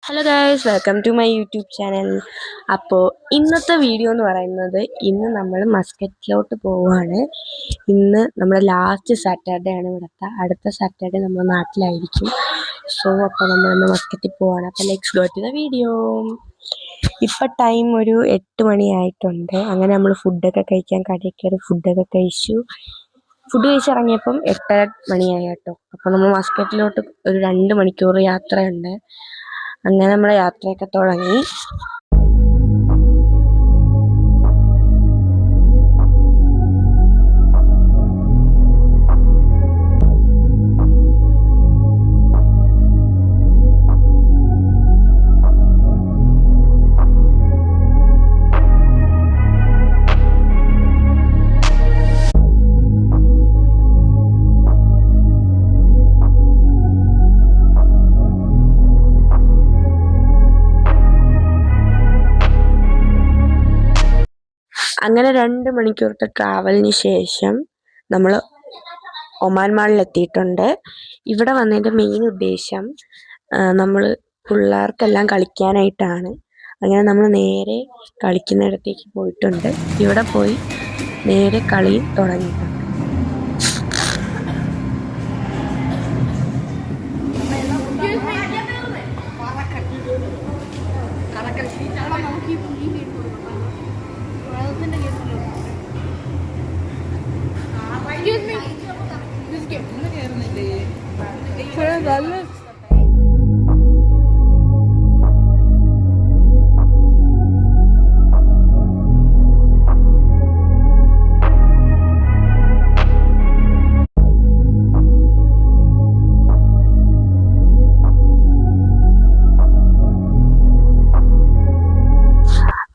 Hello guys, welcome to my YouTube channel. അപ്പോൾ ഇന്നത്തെ video എന്ന് പറയുന്നത്, ഇന്ന് നമ്മൾ മസ്കറ്റിലോട്ട് പോവുകയാണ്. ഇന്ന് നമ്മുടെ ലാസ്റ്റ് സാറ്റർഡേ ആണ് ഇവിടുത്തെ. അടുത്ത സാറ്റർഡേ നമ്മൾ നാട്ടിലായിരിക്കും. അപ്പോൾ നമ്മളിന്ന് മസ്കറ്റിൽ പോവുകയാണ്. അപ്പോൾ let's go to the video. ഇപ്പം ടൈം ഒരു 8 മണിയായിട്ടുണ്ട്. അങ്ങനെ നമ്മൾ ഫുഡൊക്കെ കഴിക്കാൻ കടയിൽ കയറി ഫുഡൊക്കെ കഴിച്ചു. ഫുഡ് കഴിച്ചിറങ്ങിയപ്പം 8:30 മണിയായി കേട്ടോ. അപ്പോൾ നമ്മൾ മസ്കറ്റിലോട്ട് ഒരു 2 മണിക്കൂർ യാത്രയുണ്ട്. അങ്ങനെ നമ്മുടെ യാത്രയൊക്കെ തുടങ്ങി. അങ്ങനെ 2 മണിക്കൂറത്തെ ട്രാവലിന് ശേഷം നമ്മൾ ഒമാൻ മാളിൽ എത്തിയിട്ടുണ്ട്. ഇവിടെ വന്നതിൻ്റെ മെയിൻ ഉദ്ദേശം നമ്മൾ പിള്ളേർക്കെല്ലാം കളിക്കാനായിട്ടാണ്. അങ്ങനെ നമ്മൾ നേരെ കളിക്കുന്നിടത്തേക്ക് പോയിട്ടുണ്ട്. ഇവിടെ പോയി നേരെ കളി തുടങ്ങിയിട്ടുണ്ട്.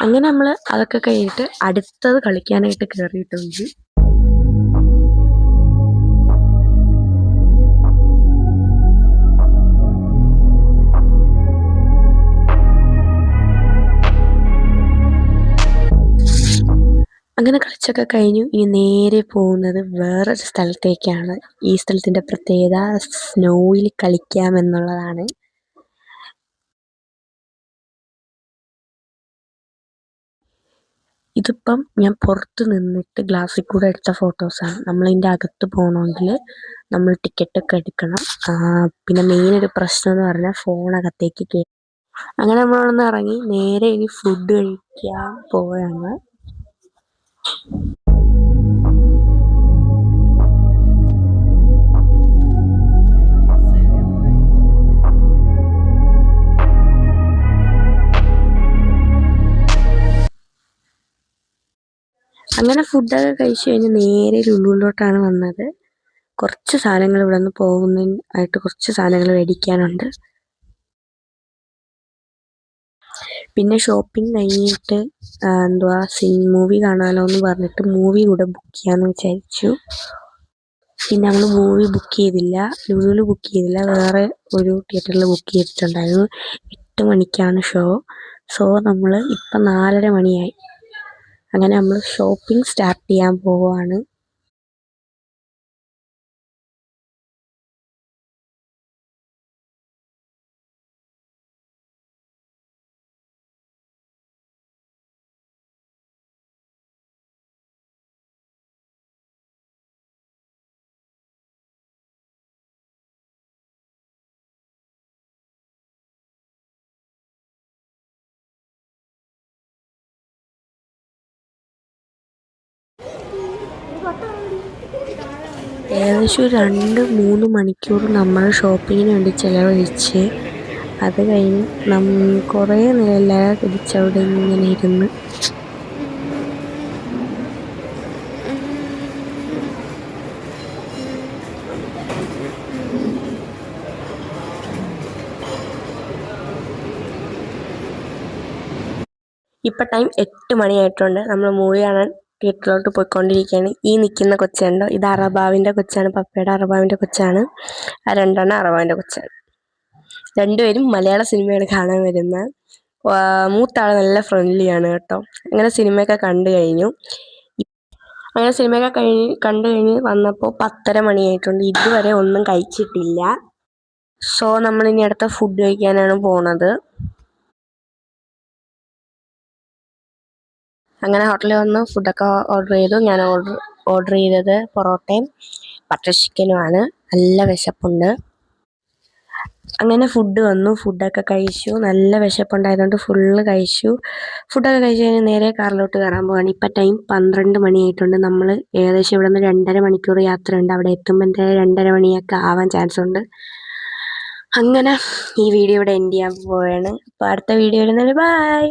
അങ്ങനെ നമ്മൾ അതൊക്കെ കഴിഞ്ഞിട്ട് അടുത്തത് കളിക്കാനായിട്ട് കയറിയിട്ടുണ്ട്. അങ്ങനെ കളിച്ചൊക്കെ കഴിഞ്ഞു. ഇനി നേരെ പോകുന്നത് വേറൊരു സ്ഥലത്തേക്കാണ്. ഈ സ്ഥലത്തിൻ്റെ പ്രത്യേകത സ്നോയിൽ കളിക്കാമെന്നുള്ളതാണ്. ഇതിപ്പം ഞാൻ പുറത്ത് നിന്നിട്ട് ഗ്ലാസ്സിൽ കൂടെ എടുത്ത ഫോട്ടോസാണ്. നമ്മളിതിൻ്റെ അകത്ത് പോകണമെങ്കിൽ നമ്മൾ ടിക്കറ്റൊക്കെ എടുക്കണം. പിന്നെ മെയിൻ ഒരു പ്രശ്നം എന്ന് പറഞ്ഞാൽ ഫോണകത്തേക്ക് കയറും. അങ്ങനെ നമ്മളവിടെ നിന്ന് ഇറങ്ങി നേരെ ഇനി ഫുഡ് കഴിക്കാൻ പോവുകയാണ്. അങ്ങനെ ഫുഡൊക്കെ കഴിച്ച് കഴിഞ്ഞ് നേരെ ലുലുവിലോട്ടാണ് വന്നത്. കുറച്ച് സാധനങ്ങൾ ഇവിടെ നിന്ന് പോകുന്നതിനായിട്ട് കുറച്ച് സാധനങ്ങൾ മേടിക്കാനുണ്ട്. പിന്നെ ഷോപ്പിംഗ് കഴിഞ്ഞിട്ട് മൂവി കാണാമല്ലോ എന്ന് പറഞ്ഞിട്ട് മൂവി കൂടെ ബുക്ക് ചെയ്യാമെന്ന് വിചാരിച്ചു. പിന്നെ നമ്മൾ മൂവി ബുക്ക് ചെയ്തില്ല, ലുലുവിൽ ബുക്ക് ചെയ്തില്ല, വേറെ ഒരു തിയേറ്ററിൽ ബുക്ക് ചെയ്തിട്ടുണ്ടായിരുന്നു. 8 മണിക്കാണ് ഷോ. നമ്മൾ ഇപ്പം 4:30 മണിയായി. അങ്ങനെ നമ്മൾ ഷോപ്പിംഗ് സ്റ്റാർട്ട് ചെയ്യാൻ പോവുകയാണ്. ഏകദേശം 2-3 മണിക്കൂർ നമ്മൾ ഷോപ്പിങ്ങിന് വേണ്ടി ചിലവഴിച്ച് അത് കഴിഞ്ഞ് കുറേ നേരം കുടിച്ചവിടെ ഇങ്ങനെ ഇരുന്ന് ഇപ്പം ടൈം 8 മണിയായിട്ടുണ്ട്. നമ്മൾ മൂവി കാണാൻ തിയേറ്ററിലോട്ട് പോയിക്കൊണ്ടിരിക്കുകയാണ്. ഈ നിൽക്കുന്ന കൊച്ചുണ്ടോ, ഇത് അറബാവിൻ്റെ കൊച്ചാണ്, പപ്പയുടെ അറബാവിൻ്റെ കൊച്ചാണ്. ആ 2 അറബാവിൻ്റെ കൊച്ചാണ്. രണ്ടുപേരും മലയാള സിനിമയാണ് കാണാൻ വരുന്ന. മൂത്താൾ നല്ല ഫ്രണ്ട്ലിയാണ് കേട്ടോ. അങ്ങനെ സിനിമയൊക്കെ കണ്ടു കഴിഞ്ഞു. അങ്ങനെ സിനിമയൊക്കെ കണ്ടു കഴിഞ്ഞ് വന്നപ്പോൾ 10:30 മണിയായിട്ടുണ്ട്. ഇതുവരെ ഒന്നും കഴിച്ചിട്ടില്ല. നമ്മളിനി അടുത്ത ഫുഡ് കഴിക്കാനാണ് പോണത്. അങ്ങനെ ഹോട്ടലിൽ വന്ന് ഫുഡൊക്കെ ഓർഡർ ചെയ്തു. ഞാൻ ഓർഡർ ചെയ്തത് പൊറോട്ടയും ബട്ടർ ചിക്കനുമാണ്. നല്ല വിശപ്പുണ്ട്. അങ്ങനെ ഫുഡ് വന്നു. ഫുഡൊക്കെ കഴിച്ചു. നല്ല വിശപ്പുണ്ടായതുകൊണ്ട് ഫുള്ള് കഴിച്ചു. ഫുഡൊക്കെ കഴിച്ച് കഴിഞ്ഞ് നേരെ കാറിലോട്ട് കയറാൻ പോവാണ്. ഇപ്പം ടൈം 12 മണിയായിട്ടുണ്ട്. നമ്മൾ ഏകദേശം ഇവിടെ നിന്ന് 2.5 മണിക്കൂർ യാത്രയുണ്ട്. അവിടെ എത്തുമ്പോൾ എന്തായാലും 2.5 മണിയൊക്കെ ആവാൻ ചാൻസ് ഉണ്ട്. അങ്ങനെ ഈ വീഡിയോ ഇവിടെ എൻഡ് ചെയ്യാൻ പോവുകയാണ്. അപ്പോൾ അടുത്ത വീഡിയോയിൽ ബൈ.